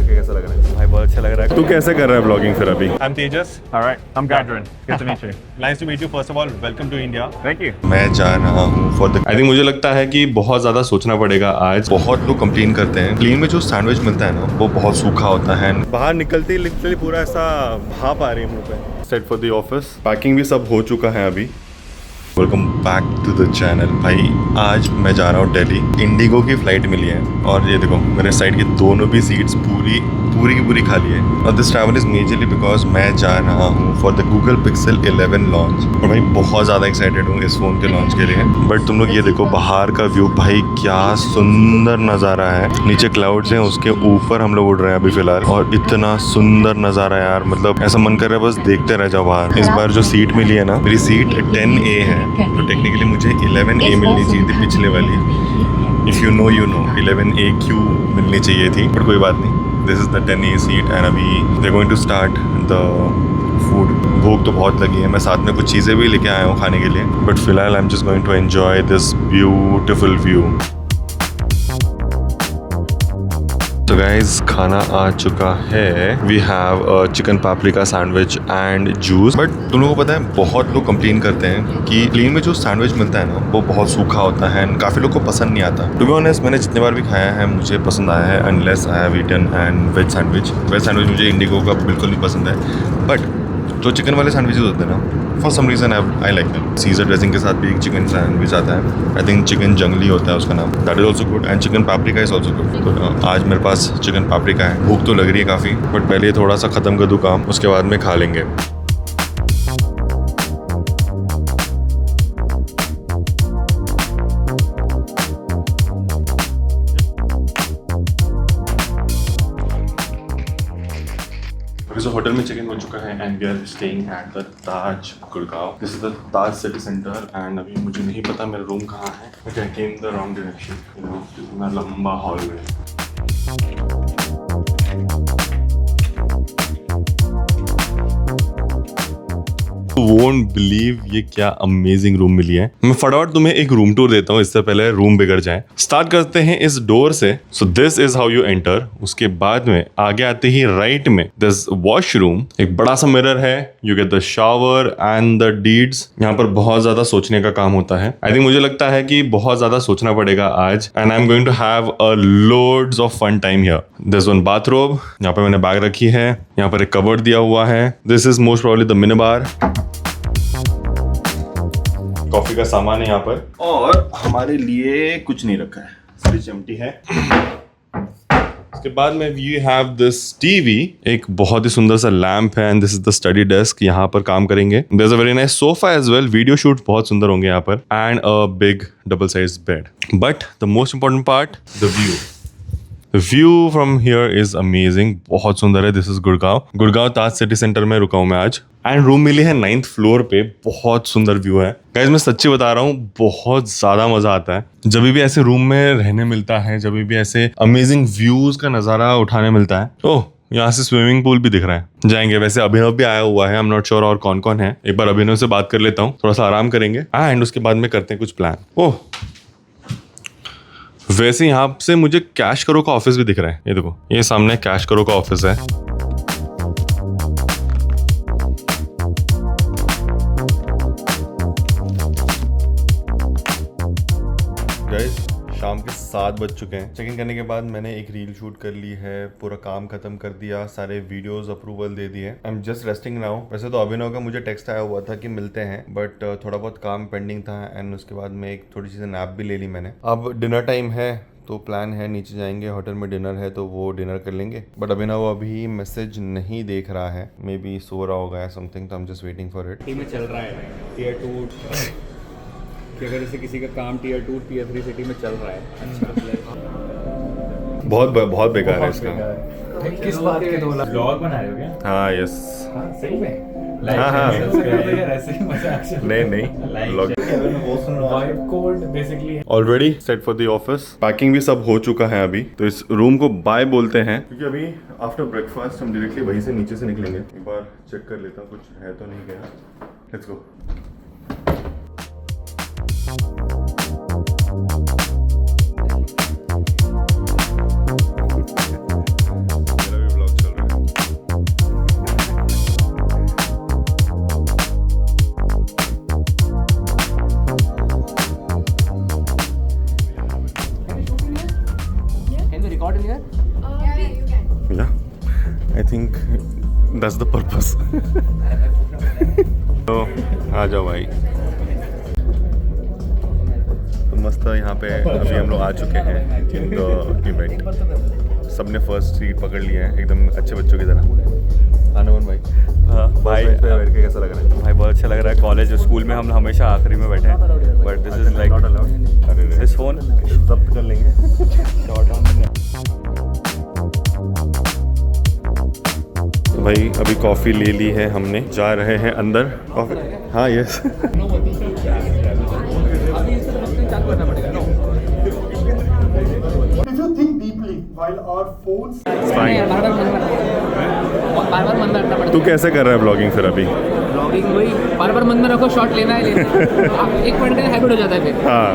करके कैसा लग रहा है? भाई बहुत अच्छा लग रहा है। तू कैसे कर रहा है ब्लॉगिंग फिर अभी? I'm Tejas. All right, I'm Gadrin. Good to meet you. Nice to meet you. First of all, welcome to India. Thank you. मैं जा रहा हूँ फॉर द आई थिंक मुझे लगता है कि बहुत ज़्यादा सोचना पड़ेगा आज। बहुत लोग कंप्लेन करते हैं प्लेन में जो सैंडविच मिलता है ना वो बहुत सूखा होता है। बाहर निकलते ही लिटरली पूरा ऐसा भाप आ रही है मुंह पे। Set for the office, packing भी सब हो चुका है अभी। Welcome back to the channel. भाई आज मैं जा रहा हूँ दिल्ली। इंडिगो की फ़्लाइट मिली है और ये देखो मेरे साइड की दोनों भी सीट्स पूरी की पूरी खाली है। और this travel is majorly because मैं जा रहा हूँ for the Google pixel 11 launch. और भाई बहुत ज़्यादा एक्साइटेड हूँ इस फ़ोन के लॉन्च के लिए। बट तुम लोग ये देखो बाहर का व्यू, भाई क्या सुंदर नज़ारा है। नीचे क्लाउड्स हैं, उसके ऊपर हम लोग उड़ रहे हैं अभी फ़िलहाल। और इतना सुंदर नज़ारा यार, मतलब ऐसा मन कर रहा है बस देखते रह जाओ बाहर। इस बार जो सीट मिली है ना, मेरी सीट 10A है तो टेक्निकली मुझे 11A मिलनी चाहिए थी पिछले वाली। इफ़ यू नो 11AQ मिलनी चाहिए थी, बट कोई बात नहीं। This is the 10A seat and अभी they going to start the food. भूख तो बहुत लगी है, मैं साथ में कुछ चीज़ें भी लेके आया हूँ खाने के लिए। बट फिलहाल I am just going to enjoy this beautiful view. तो गाइज खाना आ चुका है। We have chicken paprika sandwich and juice. But तुम लोगों को पता है बहुत लोग कंप्लेन करते हैं कि प्लेन में जो सैंडविच मिलता है ना वो बहुत सूखा होता है। काफ़ी लोग को पसंद नहीं आता। टू बी ऑनेस्ट मैंने जितने बार भी खाया है मुझे पसंद आया है, unless I have eaten and veg sandwich. Veg sandwich मुझे इंडिगो का बिल्कुल नहीं पसंद है। बट जो चिकन वाले सैंडविचेस होते हैं ना, for some reason I like them. Caesar dressing के साथ भी एक चिकन सैंडविच आता है, आई थिंक चिकन जंगली होता है उसका नाम। That is also good and chicken paprika is also good. तो आज मेरे पास चिकन पापरिका है। भूख तो लग रही है काफ़ी, बट पहले थोड़ा सा ख़त्म कर दूँ काम, उसके बाद में खा लेंगे। So होटल में चेक इन हो चुका है and we are staying at the Taj Gurgaon. This is the Taj city centre and अभी मुझे नहीं पता मेरा रूम कहाँ है। But I came the wrong direction. इतना लंबा हॉलवे। वोंट बिलीव ये क्या अमेजिंग रूम मिली है। मैं फटाफट तुम्हें एक रूम टूर देता हूँ इससे पहले रूम बिगड़ जाए। स्टार्ट करते हैं इस डोर से। So this is how you enter. उसके बाद में आगे आते ही राइट में दिस वॉशरूम, एक बड़ा सा मिरर है। You get the shower and the deeds. यहाँ पर बहुत ज्यादा सोचने का काम होता है। आई थिंक मुझे लगता है कि बहुत ज्यादा सोचना पड़ेगा आज and I am going to have a lots of fun time here. This one bathroom, यहाँ पर मैंने बैग रखी है। यहाँ पर एक कबर्ड दिया हुआ है। This is most probably the mini bar. Coffee का सामान है यहाँ पर और हमारे लिए कुछ नहीं रखा है, फ्रिज एम्प्टी है। उसके बाद में वी हैव दिस टीवी, एक बहुत ही सुंदर सा लैंप है and this is the study desk. यहाँ पर काम करेंगे। There is a very nice sofa as well. Video shoot बहुत सुंदर होंगे यहाँ पर and a big double size bed. But the most important part, the view. The view from here is amazing. बहुत सुंदर है। This is Gurgaon Taj city centre में रुका हूँ मैं आज एंड रूम मिली है 9th फ्लोर पे। बहुत सुंदर व्यू है गाइस, मैं सच्ची बता रहा हूँ, बहुत ज्यादा मजा आता है जब भी ऐसे रूम में रहने मिलता है, जब भी ऐसे अमेजिंग व्यूज का नजारा उठाने मिलता है। ओह, यहाँ से स्विमिंग पूल भी दिख रहा है। जाएंगे। वैसे अभिनव भी आया हुआ है, आई एम नॉट श्योर और कौन कौन है। एक बार अभिनव से बात कर लेता हूँ, थोड़ा सा आराम करेंगे एंड उसके बाद में करते हैं कुछ प्लान। ओह, वैसे यहाँ से मुझे कैश करो का ऑफिस भी दिख रहा है। ये देखो, ये सामने कैश करो का ऑफिस है। गाइस शाम के 7 बज चुके हैं। चेक इन करने के बाद मैंने एक रील शूट कर ली है, पूरा काम खत्म कर दिया, सारे वीडियोस अप्रूवल दे दिए। आई एम जस्ट रेस्टिंग नाउ। वैसे तो अभिनव का मुझे टेक्स्ट आया हुआ था कि मिलते हैं, बट थोड़ा बहुत काम पेंडिंग था एंड उसके बाद में एक थोड़ी सी नैप भी ले ली मैंने। अब डिनर टाइम है तो प्लान है नीचे जाएंगे, होटल में डिनर है तो वो डिनर कर लेंगे। बट अभिनव अभी मैसेज नहीं देख रहा है, मे बी सो रहा होगा या समथिंग, तो आई am just waiting for it. में चल रहा है टीयर 2 कि अगर जैसे किसी का काम टीयर 2 टीयर 3 सिटी में चल रहा है। अच्छा, बहुत बेकार है इसका। किस बात के 2 लाख ब्लॉग बना रहे हो क्या? हाँ यस, सही में हाँ ऐसे ही मजाक नहीं। Already set for the office. Packing भी सब हो चुका है अभी, तो इस रूम को बाय बोलते हैं क्योंकि अभी आफ्टर ब्रेकफास्ट हम डायरेक्टली वहीं से नीचे से निकलेंगे। एक बार चेक कर लेता हूँ कुछ है तो नहीं गया। Let's go. record in here? Yeah, you can. Yeah, I think that's the purpose. तो आ जाओ भाई। तो मस्त यहाँ पे अभी हम लोग आ चुके हैं द इवेंट। सबने फर्स्ट सीट पकड़ लिया है एकदम अच्छे बच्चों की तरह। आनंद भाई, हाँ भाई, बैठ के कैसा लग रहा है? भाई बहुत अच्छा लग रहा है। कॉलेज स्कूल में हम हमेशा आखिरी में बैठे हैं, but this is like not allowed. अरे दिस फोन जब्त कर लेंगे। भाई अभी कॉफ़ी ले ली है हमने, जा रहे हैं अंदर। कॉफ़ी, हाँ yes. If you think deeply, while our phones बार बार मंद रखना पड़ता तू कैसे कर रहा है ब्लॉगिंग फिर अभी? है ब्लॉगिंग वही बार बार मंद में रखो, शॉट लेना है एक पॉइंट का हैबिट हो जाता है फिर। हाँ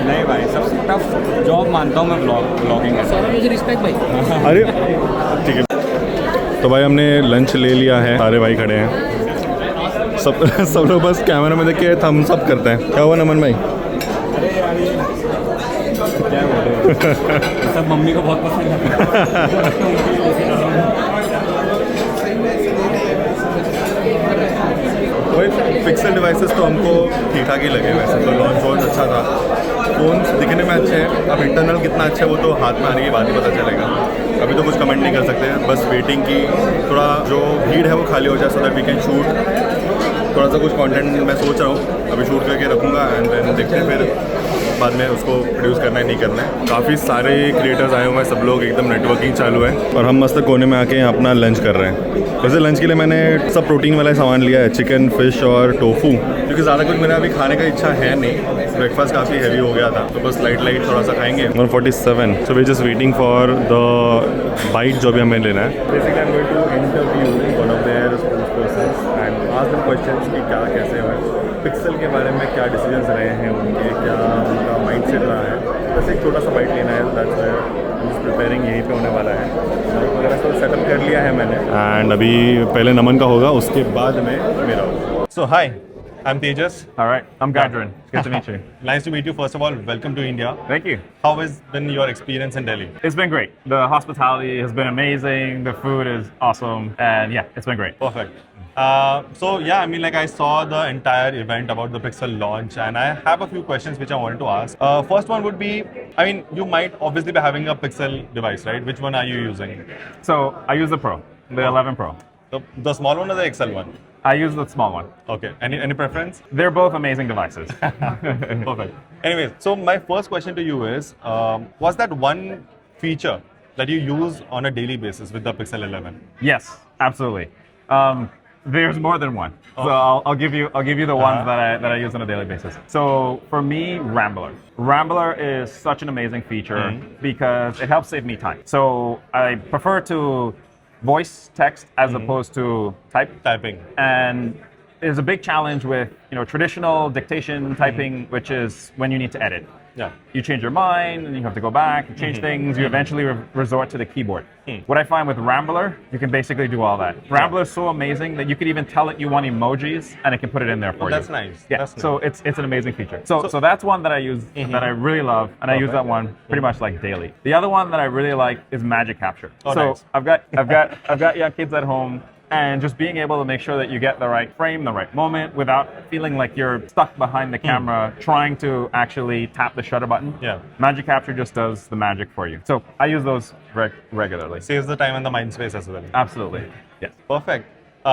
नहीं भाई, सबसे टफ जॉब मानता हूँ मैं ब्लॉगिंग का। सर मुझे रिस्पेक्ट भाई। अरे ठीक है। तो भाई हमने लंच ले लिया है, सारे भाई खड़े हैं, सब लोग बस कैमरा में देख के थम्स अप करते हैं। क्या हुआ नमन भाई? क्या बोल रहे हो? सब मम्मी को बहुत पसंद है। वही पिक्सल डिवाइसेस तो हमको ठीक ठाक ही लगे, वैसे तो लॉन्च बहुत अच्छा था। फ़ोन्स दिखने में अच्छे हैं, अब इंटरनल कितना अच्छा है वो तो हाथ में आने के बाद ही पता चलेगा। अभी तो कुछ कमेंट नहीं कर सकते हैं, बस वेटिंग की थोड़ा जो भीड़ है वो खाली हो जाए, so that we can shoot थोड़ा सा कुछ कंटेंट। मैं सोच रहा हूँ अभी शूट करके रखूँगा एंड देन देखते हैं फिर बाद में उसको प्रोड्यूस करना है नहीं करना है। काफ़ी सारे क्रिएटर्स आए हुए हैं, सब लोग एकदम नेटवर्किंग चालू है और हम मस्त कोने में आके अपना लंच कर रहे हैं। वैसे लंच के लिए मैंने सब प्रोटीन वाला सामान लिया है, चिकन, फिश और टोफू, क्योंकि ज़्यादा कुछ मेरा अभी खाने का इच्छा है नहीं। ब्रेकफास्ट काफ़ी हैवी हो गया था, तो बस लाइट थोड़ा सा खाएंगे। 147, so we just waiting for the bite जो भी हमें लेना है। Basically I am going to interview one of their spokespersons and ask them questions कि क्या कैसे है पिक्सल के बारे में, क्या डिसीजंस रहे हैं उनके, क्या उनका माइंडसेट रहा है। बस एक छोटा सा बाइट लेना है, दैट्स प्रिपेयरिंग यहीं पे होने वाला है। वगैरह सब सेटअप कर लिया है मैंने एंड अभी पहले नमन का होगा, उसके बाद में मेरा होगा। So hi, I'm Tejas. All right. I'm Gadrin. Good to meet you. Nice to meet you. First of all, welcome to India. Thank you. How has been your experience in Delhi? It's been great. The hospitality has been amazing. The food is awesome. And yeah, it's been great. Perfect. So yeah, I mean, like I saw the entire event about the Pixel launch, and I have a few questions which I wanted to ask. First one would be, I mean, you might obviously be having a Pixel device, right? Which one are you using? So I use the Pro, the 11 Pro. The small one or the XL one? I use the small one. Okay. Any preference? They're both amazing devices. Perfect. Anyways, so my first question to you is, was that one feature that you use on a daily basis with the Pixel 11? Yes, absolutely. There's more than one. So I'll give you the ones that I use on a daily basis. So for me, Rambler. Rambler is such an amazing feature because it helps save me time. So I prefer to voice text as opposed to typing. And there's a big challenge with traditional dictation typing, which is when you need to edit. Yeah. You change your mind and you have to go back and change things. You eventually resort to the keyboard. What I find with Rambler, you can basically do all that. Rambler is so amazing that you could even tell it you want emojis and it can put it in there for you. That's nice. Yeah. That's So it's an amazing feature. So that's one that I use that I really love, and I use that one pretty much like daily. The other one that I really like is Magic Capture. Oh, so nice. I've got young kids at home. And just being able to make sure that you get the right frame, the right moment, without feeling like you're stuck behind the camera trying to actually tap the shutter button. Yeah. Magic Capture just does the magic for you. So I use those regularly. Saves the time and the mind space as well. Absolutely. Yes. Perfect.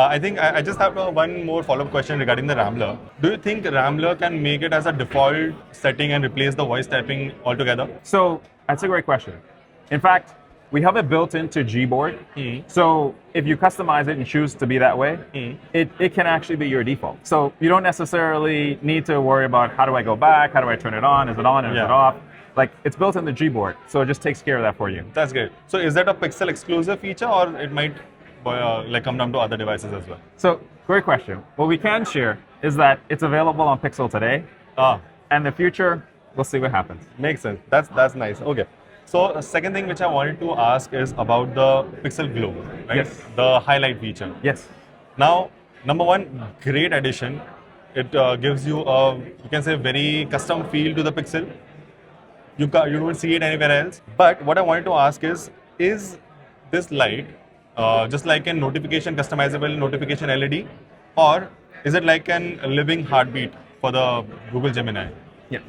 I think I just have one more follow-up question regarding the Rambler. Do you think Rambler can make it as a default setting and replace the voice typing altogether? So that's a great question. In fact, we have it built into Gboard. So if you customize it and choose to be that way, it can actually be your default. So you don't necessarily need to worry about how do I go back, how do I turn it on, is it on, is it off? Like it's built in the Gboard, so it just takes care of that for you. That's great. So is that a Pixel exclusive feature, or it might like come down to other devices as well? So great question. What we can share is that it's available on Pixel today, and the future, we'll see what happens. Makes sense. That's nice. Okay. So the second thing which I wanted to ask is about the Pixel Glow, right? Yes. The highlight feature. Yes. Now, number one, great addition. It gives you a, you can say, very custom feel to the Pixel. you don't see it anywhere else. But what I wanted to ask is this light just like a notification, customizable notification LED, or is it like a living heartbeat for the Google Gemini? Yeah.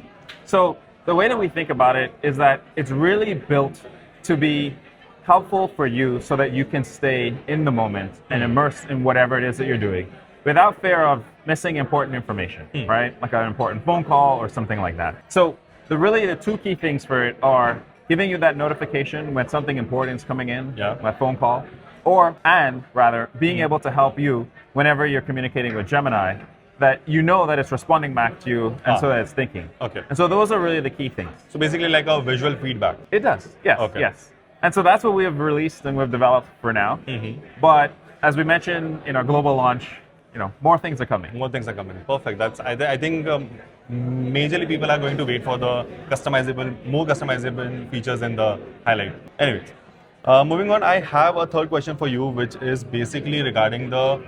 So the way that we think about it is that it's really built to be helpful for you so that you can stay in the moment and immersed in whatever it is that you're doing without fear of missing important information, right? Like an important phone call or something like that. So the two key things for it are giving you that notification when something important is coming in, a phone call, and being able to help you whenever you're communicating with Gemini, that you know that it's responding back to you and so that it's thinking. Okay. And so those are really the key things. So basically like a visual feedback. It does, yes, Okay. yes. And so that's what we have released and we've developed for now. But as we mentioned in our global launch, more things are coming. More things are coming. Perfect. I think majorly people are going to wait for the more customizable features in the highlight. Anyways, moving on, I have a third question for you, which is basically regarding the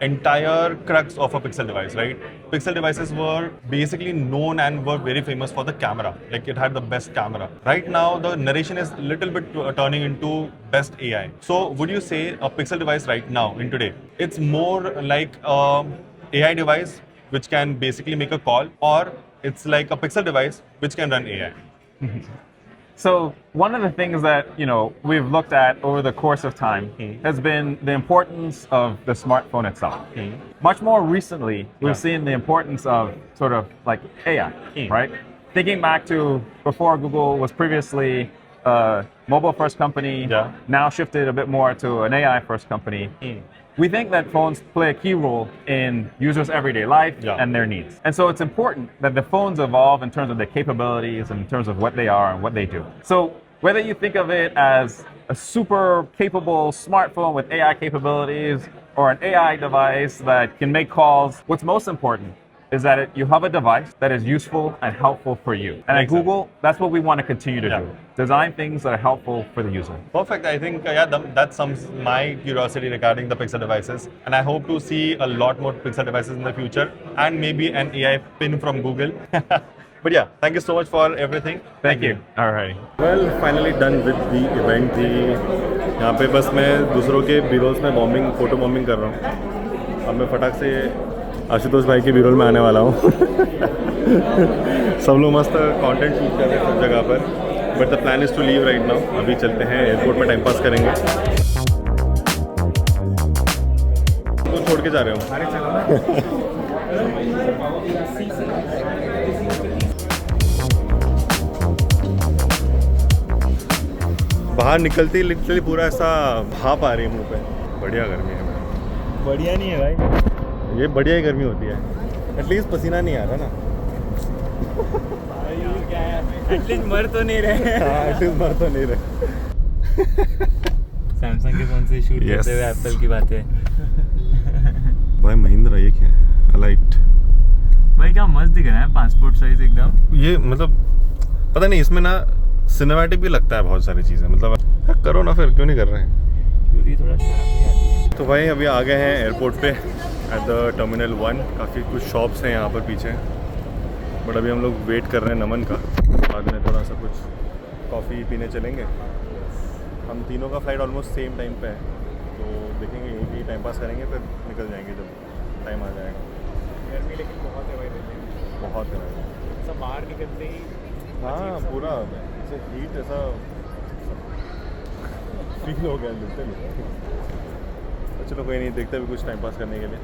entire crux of a Pixel device, right? Pixel devices were basically known and were very famous for the camera. Like it had the best camera. Right now, the narration is a little bit turning into best AI. So would you say a Pixel device right now, in today, it's more like an AI device which can basically make a call, or it's like a Pixel device which can run AI? So one of the things that we've looked at over the course of time has been the importance of the smartphone itself. Much more recently, we've seen the importance of sort of like AI, right? Thinking back to before Google was previously a mobile-first company, now shifted a bit more to an AI-first company. We think that phones play a key role in users' everyday life and their needs. And so it's important that the phones evolve in terms of their capabilities and in terms of what they are and what they do. So whether you think of it as a super capable smartphone with AI capabilities or an AI device that can make calls, what's most important is that you have a device that is useful and helpful for you. And at Google, that's what we want to continue to do. Design things that are helpful for the user. Perfect. I think that sums my curiosity regarding the Pixel devices. And I hope to see a lot more Pixel devices in the future and maybe an AI pin from Google. But yeah, thank you so much for everything. Thank you. All right. Well, finally done with the event. यहाँ पे बस मैं दूसरों के बीरोल्स में photo bombing कर रहा हूँ. अब मैं फटाक से आशुतोष भाई के बीरोल में आने वाला हूँ. सब लोग मस्त कंटेंट शूट कर रहे हैं सब जगह पर. But the plan is to leave right now. अभी चलते हैं एयरपोर्ट में टाइम पास करेंगे. तो छोड़ के जा रहे हो. बाहर निकलते ही लिटरली पूरा ऐसा भाप आ रही है मुंह पे. बढ़िया गर्मी है भाई. बढ़िया नहीं है भाई, ये बढ़िया ही गर्मी होती है. एटलीस्ट पसीना नहीं आ रहा ना. एटलीस्ट मर तो नहीं रहे. हाँ, एटलीस्ट मर तो नहीं रहे. सैमसंग के फोन से शूट करते हुए एप्पल की बातें. भाई महिंद्रा, ये क्या है? अलाइट भाई क्या मस्त दिख रहा है, पासपोर्ट साइज एकदम. ये मतलब पता नहीं, इसमें ना सिनेमैटिक भी लगता है बहुत सारी चीज़ें. मतलब करो ना, फिर क्यों नहीं कर रहे हैं? क्योंकि थोड़ा शर्म नहीं आती है. तो भाई अभी आ गए हैं एयरपोर्ट पे एट द टर्मिनल 1. काफ़ी कुछ शॉप्स हैं यहाँ पर पीछे. बट अभी हम लोग वेट कर रहे हैं नमन का. बाद में थोड़ा सा कुछ कॉफ़ी पीने चलेंगे. हम तीनों का फ्लाइट ऑलमोस्ट सेम टाइम पे है, तो देखेंगे यहीं टाइम पास करेंगे, फिर निकल जाएंगे जब टाइम आ जाएगा. गर्मी लेकिन बहुत है भाई दिल्ली में. बहुत है भाई. सब बाहर निकलते ही हाँ, पूरा ऐसे हीट ऐसा फील हो गया. चलो कोई नहीं, देखते भी कुछ टाइम पास करने के लिए.